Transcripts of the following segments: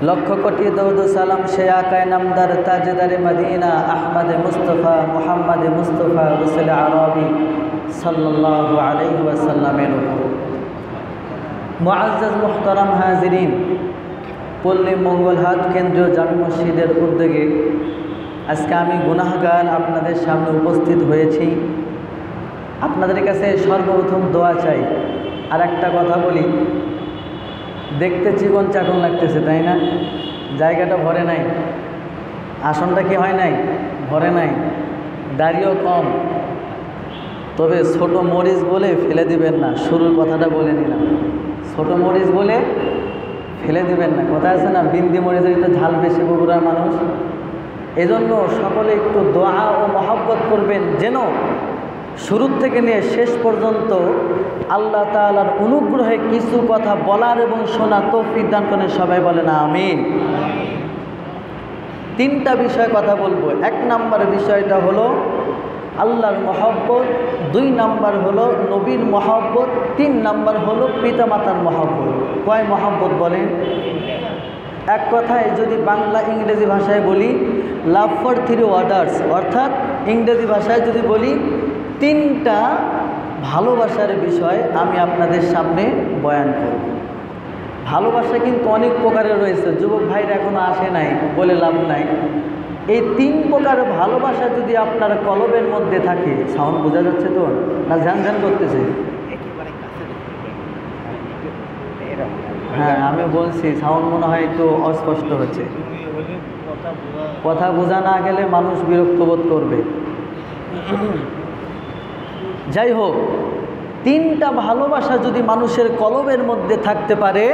লক্ষ কোটি দরুদ সালাম সে আকায় নামদার তাজদারে মদিনা আহমদ মুস্তফা মুহাম্মদ মুস্তফা রসুল আরবি সাল্লাল্লাহু আলাইহি ওয়াসাল্লামের উপর। মুআজ্জাজ মুহতারাম হাজিরিন, পল্লী মঙ্গলহাট কেন্দ্রীয় জামে মসজিদের উদ্যোগে আজকে আমি গুনাহগার আপনাদের সামনে উপস্থিত হয়েছি। আপনাদের কাছে সর্বপ্রথম দোয়া চাই। আর একটা কথা বলি, দেখতে চিকন চাকন লাগতেছে তাই না? জায়গাটা ভরে নাই, আসনটা কি হয় নাই, ভরে নাই, দাড়িও কম। তবে ছোট মরিচ বলে ফেলে দিবেন না, শুরুর কথাটা বলে নিলাম। ছোট মরিচ বলে ফেলে দিবেন না, কথা আছে না, বিন্দি মরিচের একটু ঝাল বেশি বগুড়ার মানুষ। এজন্য সকলে একটু দোয়া ও মহব্বত করবেন, যেন শুরু থেকে নিয়ে শেষ পর্যন্ত আল্লাহ তাআলার অনুগ্রহে কিছু কথা বলার এবং শোনা তৌফিক দান করেন। সবাই বলেন আমিন। তিনটা বিষয় কথা বলবো। এক নাম্বার বিষয়টা হলো আল্লাহর মহব্বত, দুই নাম্বার হলো নবীর মহব্বত, তিন নাম্বার হলো পিতামাতার মহব্বত। কয় মহব্বত বলেন? এক কথায় যদি বাংলা ইংরেজি ভাষায় বলি, লাভ ফর থ্রি ওয়ার্ডার্স, অর্থাৎ ইংরেজি ভাষায় যদি বলি তিনটা ভালোবাসার বিষয় আমি আপনাদের সামনে বয়ান করব। ভালোবাসা কিন্তু অনেক প্রকারের রয়েছে, যুবক ভাইরা এখনো আসে নাই বলে লাভ নাই। এই তিন প্রকার ভালোবাসা যদি আপনার কলবের মধ্যে থাকে, সাউন্ড বোঝা যাচ্ছে তো না? ঝ্যান ঝ্যান করতেছে? হ্যাঁ, আমি বলছি সাউন্ড মনে হয় একটু অস্পষ্ট হচ্ছে। কথা বোঝা না গেলে মানুষ বিরক্ত বোধ করবে। যাই হোক, তিনটা ভালোবাসা যদি মানুষের কলবের মধ্যে থাকতে পারে,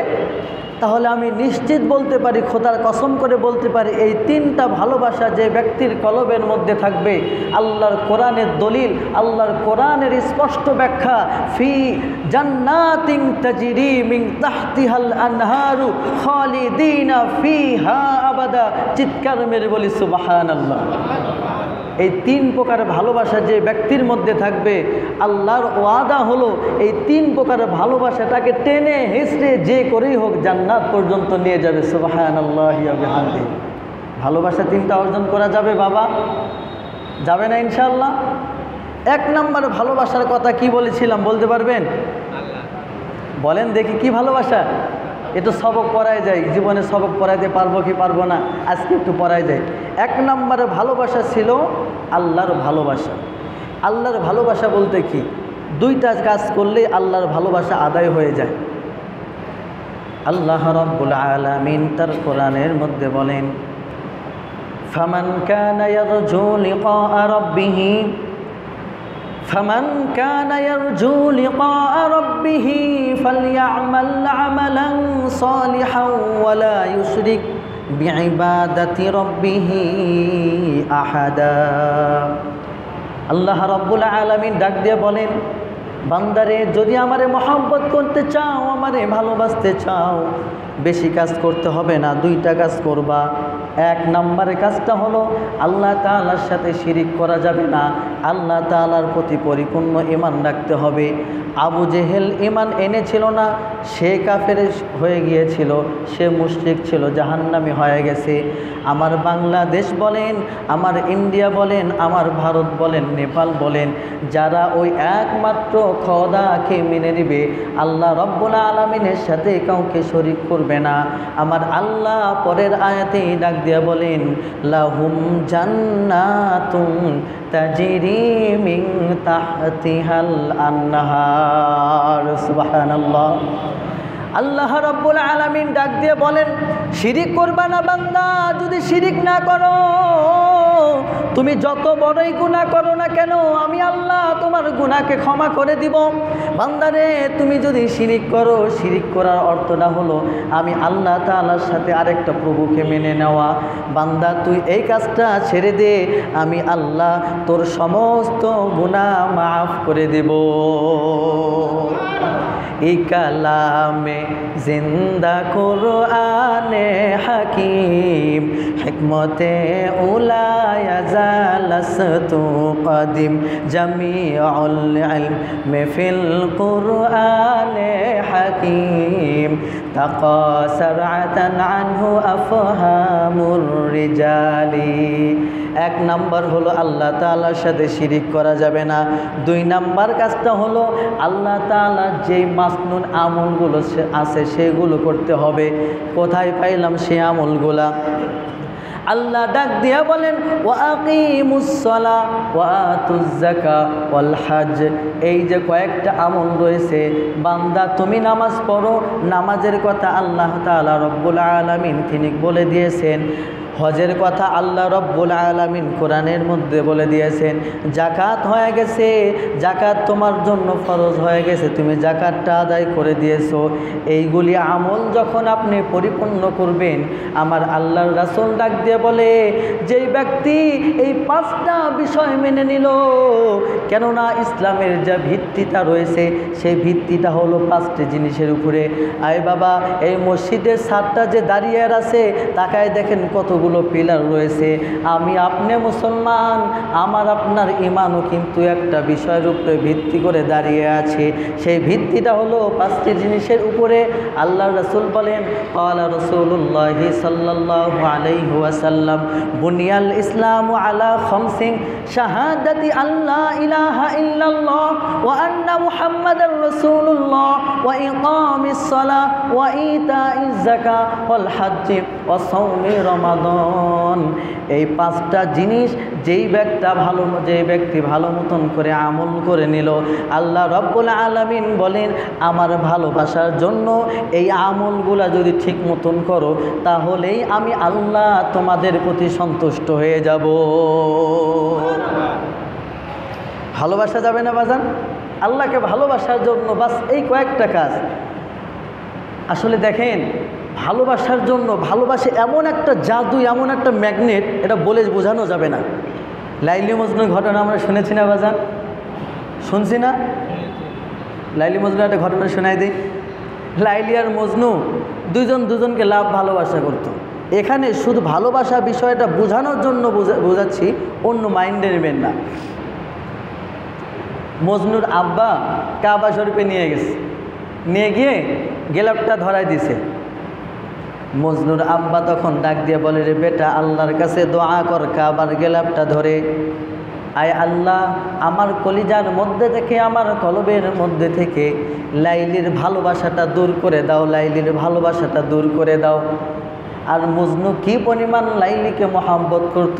তাহলে আমি নিশ্চিত বলতে পারি, খোদার কসম করে বলতে পারি, এই তিনটা ভালোবাসা যে ব্যক্তির কলবের মধ্যে থাকবে, আল্লাহর কোরআনের দলিল, আল্লাহর কোরআনের স্পষ্ট ব্যাখ্যা, ফি জান্নাতিন তাজরি মিন তাহতিহাল আনহারু খালিদিনা ফিহা আবাদা। চিৎকার মেরে বলি সুবহানাল্লাহ। এই তিন প্রকার ভালোবাসা যে ব্যক্তির মধ্যে থাকবে, আল্লাহর ওয়াদা হলো এই তিন প্রকার ভালোবাসাটাকে টেনে হেঁচড়ে যে করেই হোক জান্নাত পর্যন্ত নিয়ে যাবে। সুবহানাল্লাহি ওয়া বিহামদিহি। ভালোবাসা তিনটা অর্জন করা যাবে বাবা? যাবে না ইনশাআল্লাহ? এক নাম্বার ভালোবাসার কথা কি বলেছিলাম বলতে পারবেন? বলেন দেখি, কি ভালোবাসা? এটা সবক পড়ায় যায়, জীবনে সবক পড়াইতে পারবো কি পারবো না, আজকে একটু পড়ায় যায়। এক নম্বরে ভালোবাসা ছিল আল্লাহর ভালোবাসা। আল্লাহর ভালোবাসা বলতে কি? দুইটা কাজ করলে আল্লাহর ভালোবাসা আদায় হয়ে যায়। আল্লাহ রাব্বুল আলামিন তার কোরআনের মধ্যে বলেন, ফামান কানা ইয়ারজু লিকা রাব্বিহি فمن كان يرجو لقاء ربه فليعمل عملا صالحا ولا يشرك بعبادة ربه أحدا। আল্লাহ রাব্বুল আলামিন ডাক দিয়ে বলেন, বান্দারে যদি আমারে মহব্বত করতে চাও, আমারে ভালোবাসতে চাও, বেশি কাজ করতে হবে না, দুইটা কাজ করবা। এক নম্বরের কাজটা হলো আল্লাহ তাআলার সাথে শিরিক করা যাবে না, আল্লাহ তাআলার প্রতি পরিপূর্ণ ঈমান রাখতে হবে। আবু জেহেল ঈমান এনেছিল না, সে কাফের হয়ে গিয়েছিল, সে মুশরিক ছিল, জাহান্নামী হয়ে গেছে। আমার বাংলাদেশ বলেন, আমার ইন্ডিয়া বলেন, আমার ভারত বলেন, নেপাল বলেন, যারা ওই একমাত্র খোদাকে মেনে নিবে, আল্লাহ রব্বুল আলামিনের সাথে কাউকে শরীক করবে না, আমার আল্লাহ পরের আয়াতেই ডাক দিয়া বলেন, লাহুম জান্নাতুন তাজরি মিন তাহতিহাল আনহার। সুবহানাল্লাহ। আল্লাহ রাব্বুল আলামিন ডাক দিয়ে বলেন, শিরিক করবা না বান্দা। যদি শিরিক না করো, তুমি যত বড়ই গুনাহ করো না কেন, আমি আল্লাহ তোমার গুনাহকে ক্ষমা করে দিব। বান্দারে, তুমি যদি শিরিক করো, শিরিক করার অর্থটা হলো আমি আল্লাহ তাআলার সাথে আরেকটা প্রভুকে মেনে নেওয়া। বান্দা, তুই এই কাজটা ছেড়ে দে, আমি আল্লাহ তোর সমস্ত গুনাহ মাফ করে দেব। এই কালামে জিন্দা কোরআনে হাকিম, মতে উলায়াজালাস্তু কদিম জামিউল ইলমি ফিল কুরআনে হাকিম তাকাসারাতান আনহু আফহামুর রিজালি। এক নাম্বার হলো আল্লাহ তাআলার সাথে শিরিক করা যাবে না। দুই নাম্বার কাজটা হলো আল্লাহ তাআলার যেই মাসনুন আমলগুলো আছে সেগুলো করতে হবে। কোথায় পাইলাম সে আমলগুলা? আল্লাহ ডাক দিয়া বলেন ওয়া আকিমুস সালাহ ওয়া আতুজ যাকাত ওয়াল হজ। এই যে কয়েকটা আমল রয়েছে, বান্দা তুমি নামাজ পড়ো, নামাজের কথা আল্লাহ তাআলা রব্বুল আলামিন তিনি বলে দিয়েছেন। হজের কথা আল্লাহ রব্বুল আলামিন কোরআনের মধ্যে বলে দিয়েছেন। জাকাত হয়ে গেছে, জাকাত তোমার জন্য ফরজ হয়ে গেছে, তুমি জাকাতটা আদায় করে দিয়েছো। এইগুলি আমল যখন আপনি পরিপূর্ণ করবেন, আমার আল্লাহর রাসূল ডাক দিয়ে বলে যেই ব্যক্তি এই পাঁচটা বিষয় মেনে নিল, কেননা ইসলামের যে ভিত্তিটা রয়েছে সেই ভিত্তিটা হলো পাঁচটি জিনিসের উপরে। আয় বাবা, এই মসজিদের ছাদটা যে দাঁড়িয়ে আছে তাকায় দেখেন কতগুলো পিলার রয়েছে। আমি আপনি মুসলমান, আমার আপনার ইমানও কিন্তু একটা বিষয়ের উপরে ভিত্তি করে দাঁড়িয়ে আছে। সেই ভিত্তিটা হলো পাঁচটি জিনিসের উপরে। আল্লাহর রাসূল বলেন ক্বালা রাসূলুল্লাহি সাল্লাল্লাহু আলাইহি ওয়াসাল্লাম বুনিয়াল ইসলামু আলা খামসিন শাহাদাতি আল্লা ইলাহা ইল্লাল্লাহ ওয়া আন্না মুহাম্মাদার রাসূলুল্লাহ ওয়া ইকামিস সালাহ ওয়া ইতাইজ যাকাত ওয়াল হজ্জ ওয়া সাওমি রমাদান। এই পাঁচটা জিনিস যেই ব্যক্তি ভালো মতন করে আমল করে নিল, আল্লাহ রব্বুল আলামিন বলেন আমার ভালোবাসার জন্য এই আমলগুলা যদি ঠিক মতন করো তাহলেই আমি আল্লাহ তোমাদের প্রতি সন্তুষ্ট হয়ে যাব। ভালোবাসা যাবে না বাজান? আল্লাহকে ভালোবাসার জন্য বাস এই কয়েকটা কাজ। আসলে দেখেন, ভালোবাসার জন্য ভালোবাসে এমন একটা জাদু, এমন একটা ম্যাগনেট, এটা বলে বোঝানো যাবে না। লাইলি মজনুর ঘটনা আমরা শুনেছি না বাজান? শুনছি না? লাইলি মজনুর একটা ঘটনা শোনাই দিই। লাইলি আর মজনু দুজনকে লাভ ভালোবাসা করত। এখানে শুধু ভালোবাসা বিষয়টা বোঝানোর জন্য বোঝাচ্ছি, অন্য মাইন্ডে নেবেন না। মজনুর আব্বা কাবা শরীফে নিয়ে গেছে, নিয়ে গিয়ে গেলাপটা ধরাই দিছে। মজনুর আব্বা তখন ডাক দিয়ে বলে, রে বেটা, আল্লাহর কাছে দোয়া কর কাবার গেলাপটা ধরে। আয় আল্লাহ, আমার কলিজার মধ্যে থেকে, আমার কলবের মধ্যে থেকে লাইলির ভালোবাসাটা দূর করে দাও, লাইলির ভালোবাসাটা দূর করে দাও। আর মজনু কি পরিমাণ লাইলিকে মহাব্বত করত,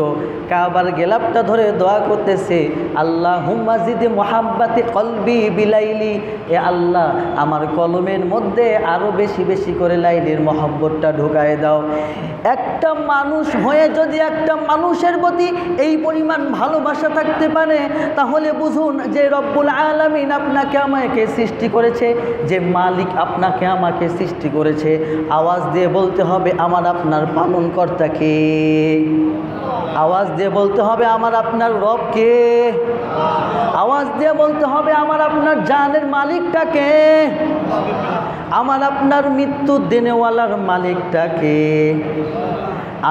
কাবার গেলাপটা ধরে দোয়া করতেছে, আল্লাহুম্মা জিদ মুহাব্বাতি কলবি বিলাইলি। এ আল্লাহ, আমার কলমের মধ্যে আরও বেশি বেশি করে লাইলির মহাব্বতটা ঢুকায় দাও। একটা মানুষ হয়ে যদি একটা মানুষের প্রতি এই পরিমাণ ভালোবাসা থাকতে পারে, তাহলে বুঝুন যে রব্বুল আলামিন আপনাকে আমাকে সৃষ্টি করেছে, যে মালিক আপনাকে আমাকে সৃষ্টি করেছে। আওয়াজ দিয়ে বলতে হবে আমার আপনার পালনকর্তাকে, আওয়াজ দিয়ে বলতে হবে আমার আপনার রবকে, আওয়াজ দিয়ে বলতে হবে আমার আপনার জানের মালিকটাকে, আমার আপনার মৃত্যু দেনেওয়ালার মালিকটাকে।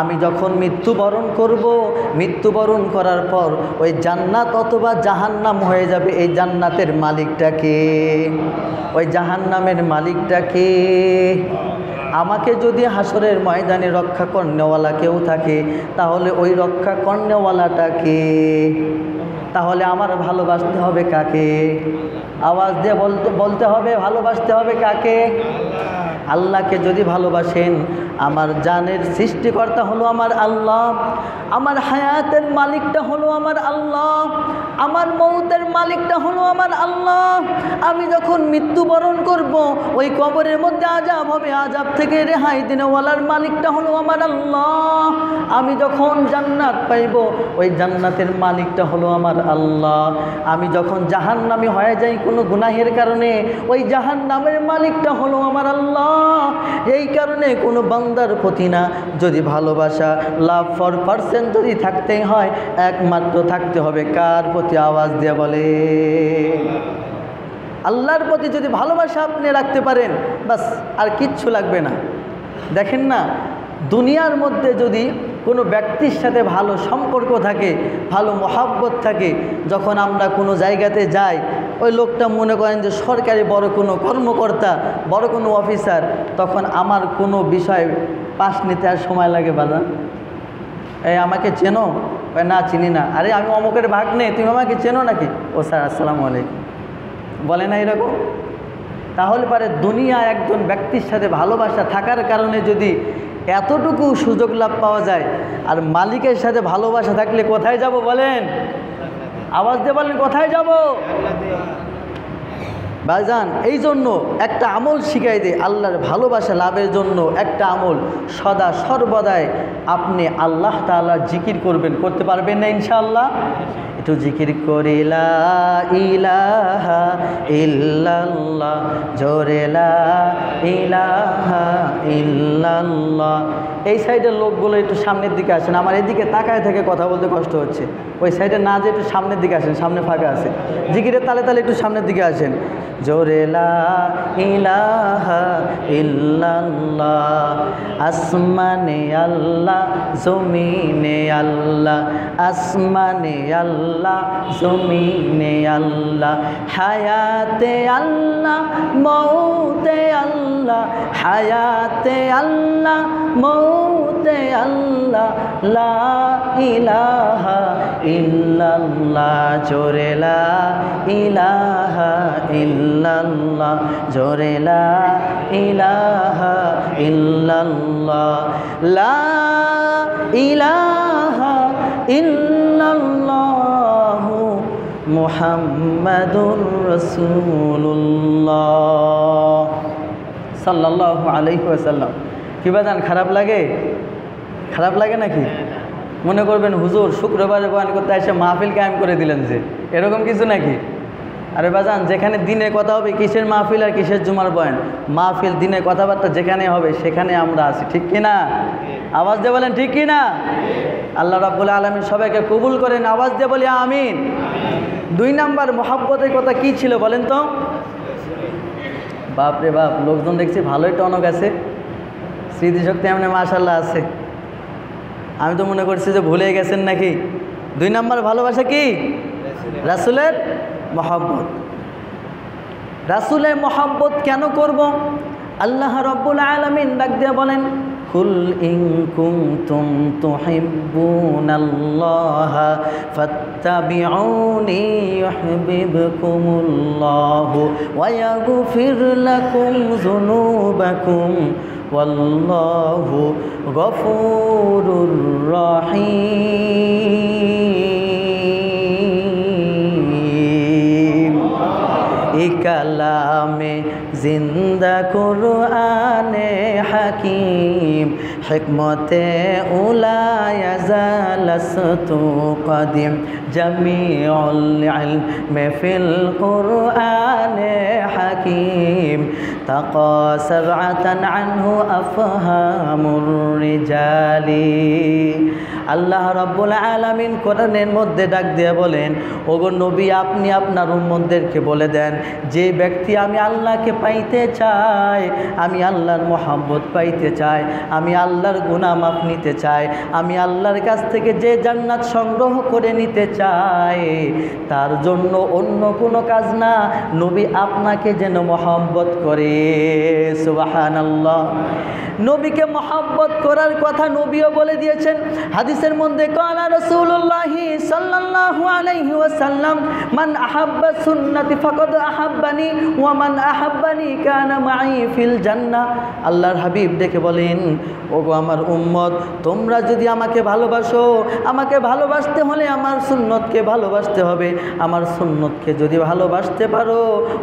আমি যখন মৃত্যুবরণ করব, মৃত্যুবরণ করার পর ওই জান্নাত অথবা জাহান্নাম হয়ে যাবে, এই জান্নাতের মালিকটাকে, ওই জাহান্নামের মালিকটাকে। আমাকে যদি হাসরের ময়দানে রক্ষা করনেওয়ালা কেউ থাকে, তাহলে ওই রক্ষা করনেওয়ালাটাকে। তাহলে আমার ভালোবাসতে হবে কাকে? আওয়াজ দিয়ে বলতে হবে ভালোবাসতে হবে কাকে? আল্লাহকে যদি ভালোবাসেন, আমার জানের সৃষ্টিকর্তা হলো আমার আল্লাহ, আমার হায়াতের মালিকটা হলো আমার আল্লাহ, আমার মৌতের মালিকটা হলো আমার আল্লাহ। আমি যখন মৃত্যুবরণ করব, ওই কবরের মধ্যে আযাব হবে, আযাব থেকে রেহাই দিনেওয়ালার মালিকটা হলো আমার আল্লাহ। আমি যখন জান্নাত পাইব, ওই জান্নাতের মালিকটা হলো আমার আল্লাহ। আমি যখন জাহান্নামী হয়ে যাই কোনো গুনাহের কারণে, ওই জাহান্নামের মালিকটা হলো আমার আল্লাহ। এই কারণে কোনো বান্দার প্রতি না, যদি ভালোবাসা লাভ ফর পার্সেন্ট যদি থাকতেই হয়, একমাত্র থাকতে হবে কার প্রতি? আওয়াজ দিয়ে বলে আল্লাহর প্রতি। যদি ভালোবাসা আপনি রাখতে পারেন, বাস আর কিচ্ছু লাগবে না। দেখেন না, দুনিয়ার মধ্যে যদি কোনো ব্যক্তির সাথে ভালো সম্পর্ক থাকে, ভালো মহাব্বত থাকে, যখন আমরা কোনো জায়গাতে যাই ওই লোকটা মনে করেন যে সরকারি বড় কোনো কর্মকর্তা, বড় কোনো অফিসার, তখন আমার কোনো বিষয় পাশ নিতে আর সময় লাগে বাবা, এই আমাকে চেনো? না চিনি না। আরে আমি অমুকের ভাগ নেই, তুমি আমাকে চেনো নাকি? ও স্যার আসসালামু আলাইকুম, বলে না এরকম? তাহলে পারে দুনিয়া একজন ব্যক্তির সাথে ভালোবাসা থাকার কারণে যদি এতটুকু সুযোগ লাভ পাওয়া যায়, আর মালিকের সাথে ভালোবাসা থাকলে কোথায় যাব বলেন? আওয়াজ দিয়ে বলেন, কোথায় যাব? ভাইজান, এই জন্য একটা আমল শিখাই দে, আল্লাহর ভালোবাসা লাভের জন্য একটা আমল, সদা সর্বদাই আপনি আল্লাহ তাআলার জিকির করবেন। করতে পারবেন না ইনশাআল্লাহ? একটু জিকির করি লা ইলাহা ইল্লাল্লাহ, জোরে লা ইলাহা ইল্লাল্লাহ। এই সাইডের লোকগুলো একটু সামনের দিকে আসেন, আমার এদিকে তাকায় থেকে কথা বলতে কষ্ট হচ্ছে। ওই সাইডে না যে একটু সামনের দিকে আসেন, সামনে ফাঁকা আছে, জিকিরের তালে তালে একটু সামনের দিকে আসেন। জোরে লা ইলাহা ইল্লাল্লাহ, আসমানে আল্লাহ জমিনে আল্লাহ, আসমানে আল্লাহ জমিনে আল্লাহ, হায়াতে আল্লাহ মৌতে আল্লাহ, হায়াতে আল্লাহ মৌতে আল্লাহ, লা ইলাহা ইল্লাল্লাহ, জোরে লা ইলাহা ইল্লাল্লাহ, জোরে লা ইলাহা ইল্লাল্লাহ, লা ইলাহা ইল্লাল্লাহ মুহাম্মাদুর রাসূলুল্লাহ সাল্লাল্লাহু আলাইহি ওয়াসাল্লাম। কি বাজান, খারাপ লাগে? খারাপ লাগে নাকি? মনে করবেন হুজুর শুক্রবারে বয়ান করতে এসে মাহফিল কায়েম করে দিলেন, যে এরকম কিছু নাকি? আরে বাজান, যেখানে দিনে কথা হবে কিসের মাহফিল আর কিসের জুমার বয়ান? মাহফিল দিনে কথাবার্তা যেখানে হবে সেখানে আমরা আছি, ঠিক কিনা? আওয়াজ দিয়ে বলেন ঠিক কিনা? আল্লাহ রাব্বুল আলামিন সবাইকে কবুল করেন, আওয়াজ দিয়ে বলি আমিন। 2 নাম্বার মহব্বতের কথা কি ছিল বলেন তো? বাপ রে বাপ, লোকজন দেখছি ভালোই টনক আছে, স্মৃতিশক্তি এমনি মাশাআল্লাহ আছে। আমি তো মনে করছি যে ভুলে গেছেন নাকি। 2 নাম্বার ভালোবাসা কি? রাসূলের মহব্বত। রাসূলের মহব্বত কেন করব? আল্লাহ রাব্বুল আলামিন ডাক দিয়ে বলেন, কুল ইন কুনতুম তুহিব্বুনাল্লাহ ফাত্তাবিউনি ইউহিব্বুকুমুল্লাহ ওয়া ইয়াগফির লাকুম যুনুবাকুম ওয়াল্লাহু গফুরুর রহিম। কালামে জিন্দা কুরআনে হাকিম, হিকমতে উলায়া জালাসতু কদিম, জামিউল ইলমি ফিল কুরআনে হাকিম, তাকাসারআতান আনহু আফহামুর রিজালি। আল্লাহ রাব্বুল আলামিন কোরআনের মধ্যে ডাক দিয়ে বলেন, ওগো নবী, আপনি আপনার উম্মতদেরকে বলে দেন, যে ব্যক্তি আমি আল্লাহকে পাইতে চাই, আমি আল্লাহর মহব্বত পাইতে চাই, আমি আল্লাহর গুনাহ মাফ নিতে চাই, আমি আল্লাহর কাছ থেকে যে জান্নাত সংগ্রহ করে নিতে চাই, তার জন্য অন্য কোনো কাজ না, নবী আপনাকে যেন মহব্বত করে। সুবহানাল্লাহ। নবীকে মহব্বত করার কথা নবীও বলে দিয়েছেন হাদিসের মধ্যে, কালা রাসূলুল্লাহ সাল্লাল্লাহু আলাইহি ওয়াসাল্লাম, মান আহাব্বা সুন্নতি ফাকাদ আহাব্বানি ওয়া মান আহাব্বানি কানা মাই ফিল জান্নাহ। আল্লাহর হাবিব ডেকে বলেন, ওগো আমার উম্মত, তোমরা যদি আমাকে ভালোবাসো, আমাকে ভালোবাসতে হলে আমার সুন্নতকে ভালোবাসতে হবে। আমার সুন্নতকে যদি ভালোবাসতে পারো,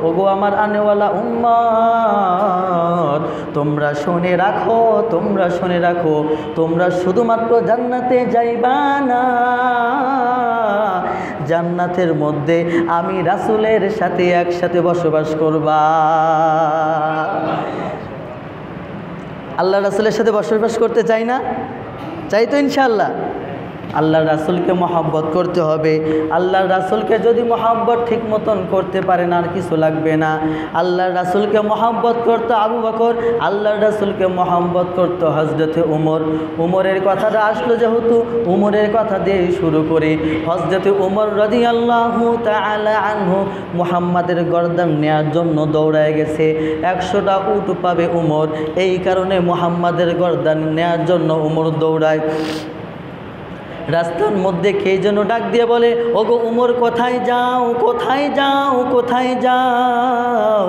ওগো আমার আনেওয়ালা উম্মত, তোমরা শুনে রাখো, তোমরা শুনে রাখো, তোমরা শুধুমাত্র জান্নাতে যাইবা না, জান্নাতের মধ্যে আমি রাসূলের সাথে একসাথে বসবাস করবা। আল্লাহ রাসূলের সাথে বসবাস করতে চাই না? চাই তো ইনশাআল্লাহ। আল্লাহর রাসূলকে মহব্বত করতে হবে। আল্লাহর রাসূলকে যদি মহব্বত ঠিক মতন করতে পারেন আর কিছু লাগবে না। আল্লাহর রাসূলকে মহব্বত করতো আবু বকর, আল্লাহর রাসূলকে মহব্বত করতো হযরতে উমর। উমরের কথাটা আসলো যেহেতু উমরের কথা দিয়ে শুরু করি। হযরতে উমর রাদিয়াল্লাহু তাআলা আনহু মুহাম্মাদের গর্দান নেয়ার জন্য দৌড়ায় গেছে। 100টা উট পাবে উমর, এই কারণে মুহাম্মাদের গর্দান নেয়ার জন্য উমর দৌড়ায়। রাস্তার মধ্যে কে যেন ডাক দিয়ে বলে, ওগো উমর কোথায় যাও, কোথায় যাও, কোথায় যাও?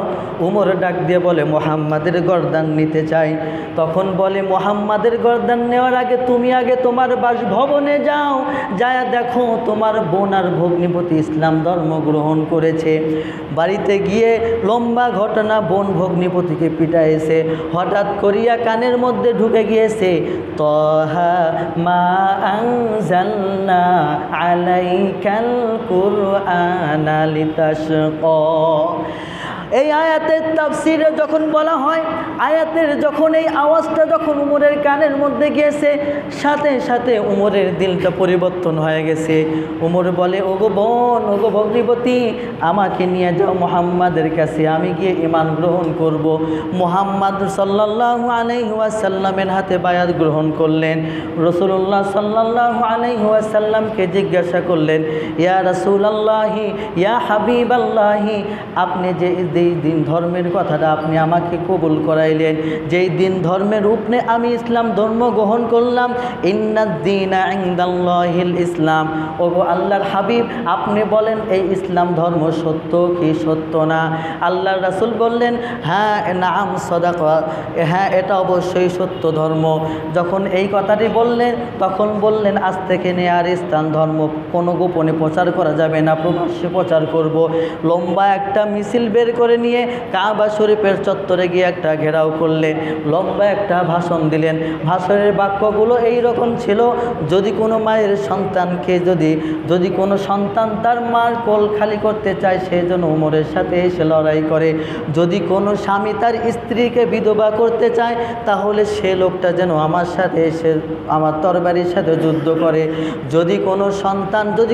উমর ডাক দিয়ে বলে মুহাম্মাদের গর্দান নিতে চাই। তখন বলে মুহাম্মাদের গর্দান নেওয়ার আগে তুমি আগে তোমার বাসভবনে যাও, যায় দেখো তোমার বোন আর ভগ্নিপতি ইসলাম ধর্ম গ্রহণ করেছে। বাড়িতে গিয়ে লম্বা ঘটনা, বোন ভগ্নিপতিকে পিটাইছে। হঠাৎ করিয়া কানের মধ্যে ঢুকে গিয়েছে, তহা মা আনজালনা আলাইকাল কুরআনা লিতাশকা। এই আয়াতের তাফসিরে যখন বলা হয়, আয়াতের যখন এই আওয়াজটা যখন উমরের কানের মধ্যে গিয়েছে, সাথে সাথে উমরের দিলটা পরিবর্তন হয়ে গেছে। উমর বলে, ওগো বোন, ওগো ভগ্নিপতি, আমাকে নিয়ে যাও মুহাম্মাদের কাছে, আমি গিয়ে ঈমান গ্রহণ করব। মুহাম্মদ সাল্লাল্লাহু আলাইহি ওয়াসাল্লামের হাতে বায়াত গ্রহণ করলেন। রাসূলুল্লাহ সাল্লাল্লাহু আলাইহি ওয়াসাল্লামকে জিজ্ঞাসা করলেন, ইয়া রাসূলুল্লাহি, ইয়া হাবিবাল্লাহি, আপনি যেই দিন ধর্মের কথাটা আপনি আমাকে কবুল করাইলেন, যেই দিন ধর্মের উপরে আমি ইসলাম ধর্ম গ্রহণ করলাম, ইন্নাদ-দীনা ইনদাল্লাহিল ইসলাম, ওগো আল্লাহর হাবিব, আপনি বলেন এই ইসলাম ধর্ম সত্য কি সত্য না? আল্লাহর রাসূল বললেন, হ্যাঁ নাম সাদাকা, হ্যাঁ এটা অবশ্যই সত্য ধর্ম। যখন এই কথাটি বললেন তখন বললেন, আজ থেকে নিয়ে আর ইসলাম ধর্ম কোনো গোপনে প্রচার করা যাবে না, প্রকাশ্যে প্রচার করব। লম্বা একটা মিছিল বের করে নিয়ে কাবা শরীফের চত্বরে গিয়ে একটা ঘেরাও করলেন, লম্বা একটা ভাষণ দিলেন। ভাষণের বাক্যগুলো এই রকম ছিল, যদি কোনো মায়ের সন্তানকে যদি কোনো সন্তান তার মার কোল খালি করতে চায়, সে যেন উমরের সাথে এসে লড়াই করে। যদি কোনো স্বামী তার স্ত্রীকে বিধবা করতে চায়, তাহলে সে লোকটা যেন আমার সাথে এসে আমার তরবারির সাথে যুদ্ধ করে। যদি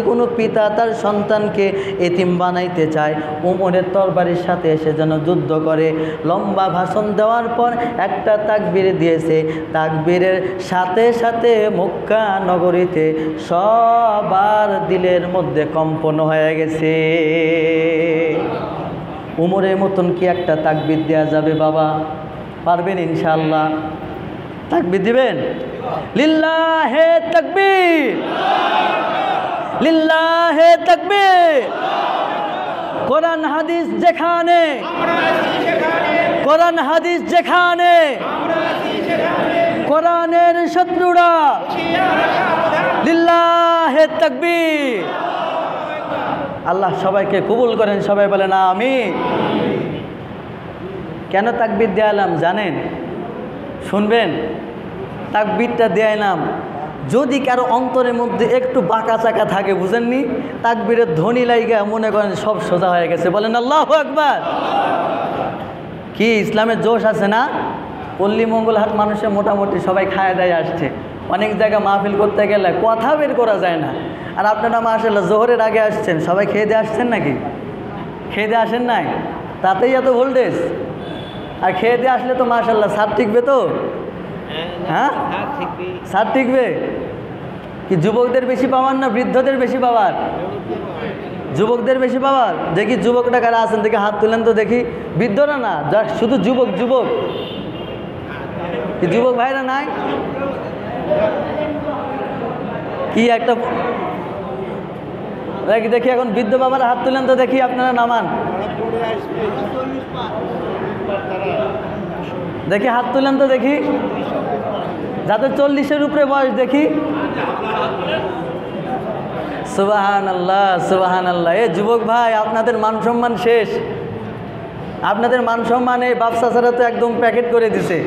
কোনো পিতা তার সন্তানকে এতিম বানাইতে চায়, উমরের তরবারির সাথে এসে যেন যুদ্ধ করে। লম্বা ভাষণ দেওয়ার পর একটা তাকবীর দিয়েছে। তাকবীরের সাথে সাথে মক্কা নগরীতে সবার দিলের মধ্যে কম্পন হয়ে গেছে। উমরের মতন কি একটা তাকবীর দেওয়া যাবে বাবা? পারবেন ইনশাআল্লাহ? তাকবীর দিবেন? লিল্লাহে তাকবীর, লিল্লাহে তাকবীর। কোরআন হাদিস যেখানে, কোরআন হাদিস যেখানে, কোরআনের শত্রুরা লিল্লাহে তাকবীর। আল্লাহ সবাইকে কবুল করেন, সবাই বলেন আমিন। কেন তাকবীর দেয়ালাম জানেন? শুনবেন? তাকবীরটা দেয়ালাম যদি কারো অন্তরের মধ্যে একটু বাঁকা চাকা থাকে, বুঝেননি, তাকবীরের ধ্বনি লাইগা মনে করেন সব সোজা হয়ে গেছে। বলেন আল্লাহু আকবার। কি ইসলামের জোশ আছে না? পল্লী মঙ্গলহাট মানুষের মোটামুটি সবাই খায় দায় আসছে। অনেক জায়গায় মাহফিল করতে গেলে কথা বের করা যায় না। আর আপনারা মাশাআল্লাহ জোহরের আগে আসছেন, সবাই খেয়ে দিয়ে আসছেন নাকি? খেয়ে দিয়ে আসেন নাই? তাতেই এত ভোল্টেজ। আর খেয়ে দিয়ে আসলে তো মাশাআল্লাহ সার টিকবে তো? হ্যাঁ সার টিকবে। কি যুবকদের বেশি পাওয়ার না বৃদ্ধদের বেশি পাওয়ার? যুবকদের বেশি পাওয়ার। দেখি যুবকটা কারা আছেন দেখি, হাত তুলেন তো দেখি। বৃদ্ধরা না, যা শুধু যুবক। যুবক কি যুবক ভাইরা নাই? কি একটা দেখি এখন বৃদ্ধ বাবারা হাত তুলেন তো দেখি, আপনারা নামান দেখি, হাত তুলেন তো দেখি, যাদের 40-এর উপরে বয়স দেখি। সুবহানাল্লাহ, সুবহানাল্লাহ। এ যুবক ভাই, আপনাদের মান সম্মান শেষ। আপনাদের মান সম্মান এই বাপ চাচারা তো একদম প্যাকেট করে দিছে।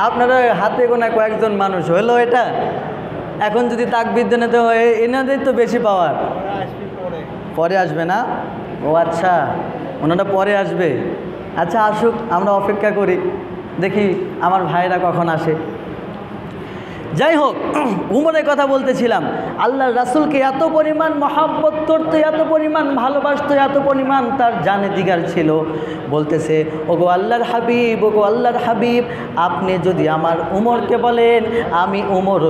আপনারা হাতে গোনা কয়েকজন মানুষ হলো এটা। এখন যদি তাকবীর দেন তো এনাদের তো বেশি পাওয়ার। পরে আসবে না? ও আচ্ছা, ওনারা পরে আসবে। আচ্ছা আসুক, আমরা অপেক্ষা করি, দেখি আমার ভাইরা কখন আসে। যাই হোক, উমরের কথা বলতেছিলাম। আল্লাহর রাসূলকে এত পরিমাণ মহব্বত করতো, এত পরিমাণ ভালোবাসতো, এত পরিমাণ তার জানে দিগার ছিল। বলতেছে, ওগো আল্লাহর হাবিব, ওগো আল্লাহর হাবিব, আপনি যদি আমার উমরকে বলেন, আমি উমর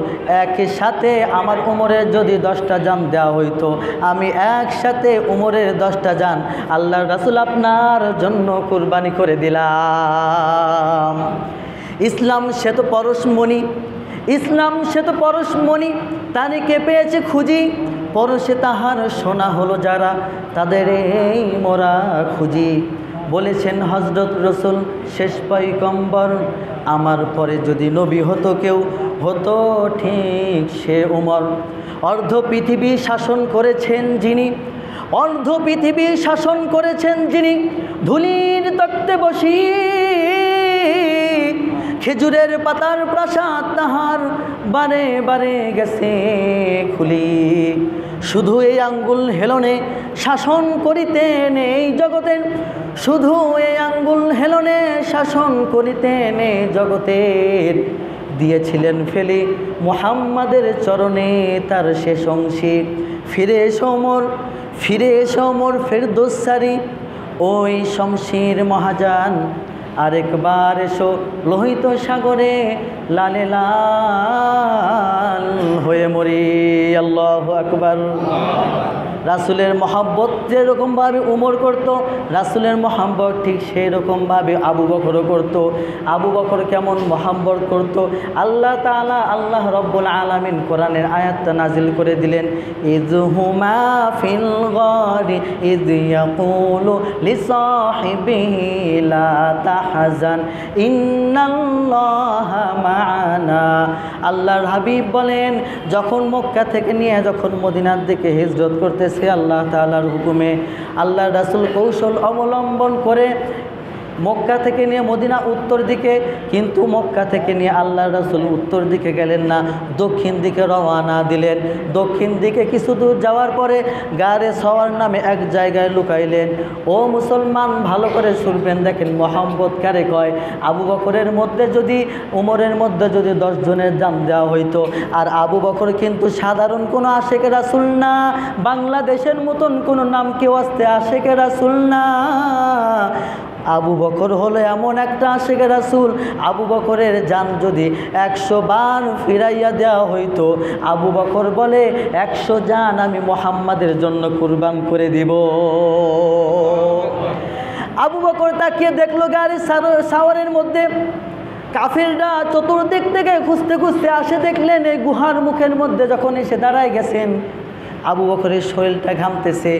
একই সাথে আমার উমরের যদি 10টা জান দেওয়া হইতো, আমি একসাথে উমরের 10টা জান আল্লাহর রাসূল আপনার জন্য কুরবানি করে দিলাম। ইসলাম সে তো পরশমণি, ইসলাম সে তো পরশমণি, তারিকে পেয়েছে খুঁজি, পরশে তাহার সোনা হলো যারা, তাদের এই মোরা খুঁজি। বলেছেন হযরত রসুল শেষ পয়গম্বর, আমার পরে যদি নবী হতো কেউ, হতো ঠিক সে উমর। অর্ধ পৃথিবী শাসন করেছেন যিনি, অর্ধ পৃথিবী শাসন করেছেন যিনি, ধুলির তক্তে বসি, খেজুরের পাতার প্রাসাদ তাহার বারে বারে গেছে খুলি। শুধু এই আঙ্গুল হেলনে শাসন করিতেন এই জগতের, শুধু এই আঙ্গুল হেলনে শাসন করিতেন এই জগতের। দিয়েছিলেন ফেলে মুহাম্মাদের চরণে তার শেষ অংশে। ফিরে এসো ওমর, ফিরে এসো ওমর ফেরদৌসারি, ওই শমশির মহাজান, আরেকবার এসো লোহিত সাগরে লালে লাল হয়ে মরি। আল্লাহু আকবার। রাসূলের মহব্বত যেরকমভাবে উমর করত, রাসূলের মহব্বত ঠিক সেই রকমভাবে আবু বকরও করত। আবু বকর কেমন মহব্বত করত, আল্লাহ তাআলা, আল্লাহ রব্বুল আলামিন কোরআনের আয়াতটা নাজিল করে দিলেন, ইযহুমা ফিল গারি ইয ইয়াকুলু লিসাহিবিহি লা তাহজান ইন্নাল্লাহা মা'ানা। আল্লাহর হাবিব বলেন, যখন মক্কা থেকে নিয়ে যখন মদিনার দিকে হিজরত করতেছে আল্লাহ তাআলার হুকুমে, আল্লাহর রাসূল কৌশল অবলম্বন করে মক্কা থেকে নিয়ে মদিনা উত্তর দিকে, কিন্তু মক্কা থেকে নিয়ে আল্লাহর রাসূল উত্তর দিকে গেলেন না, দক্ষিণ দিকে রওনা দিলেন। দক্ষিণ দিকে কিছু দূর যাওয়ার পরে গারে সওয়ার নামে এক জায়গায় লুকাইলেন। ও মুসলমান, ভালো করে শুনবেন, দেখেন মহব্বত কারে কয়। আবু বকরের মধ্যে যদি, উমরের মধ্যে যদি 10 জনের জান দেওয়া হইতো, আর আবু বকর কিন্তু সাধারণ কোনো আশেকে রাসূল না, বাংলাদেশের মতন কোনো নাম কেউ আসতে আশেকে রাসূল না। আবু বকর হলো এমন একটা আশেকে রাসূল, আবু বকরের জান যদি 100 বার ফিরাইয়া দেওয়া হইতো, আবু বকর বলে 100 জান আমি মুহাম্মাদের জন্য কুরবান করে দিব। আবু বকর তাকিয়ে দেখলো গাড়ি সাওয়ারের মধ্যে কাফিররা চতুর্দিক থেকে খুঁজতে খুঁজতে আসে, দেখলেন এই গুহার মুখের মধ্যে যখন এসে দাঁড়ায় গেছেন, আবু বকরের শরীরটা ঘামতেছে।